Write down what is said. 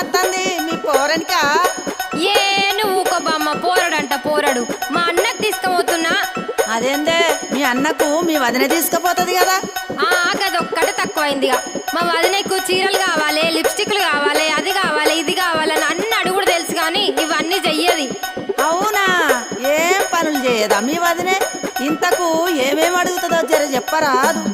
వస్తుంది మీ పోరనికా? ఏ నువ్వు ఊకో బామ్మ, పోరడంట పోరడు. మా అన్నకు తీసుకుపోతున్నా. అదేందే మీ అన్నకు మీ వదిన తీసుకుపోతుంది కదా? గదొక్కటే తక్కువైందిగా. మా వదినకు చీరలు కావాలి, లిప్స్టిక్లు కావాలి, అది కావాలి, ఇది కావాలని అన్ని అడుగుడు తెలుసు కానీ ఇవన్నీ చెయ్యది. అవునా? ఏం పనులు చేయదా మీ వదినే? ఇంతకు ఏమేమి అడుగుతుందో జర చెప్పరాదు.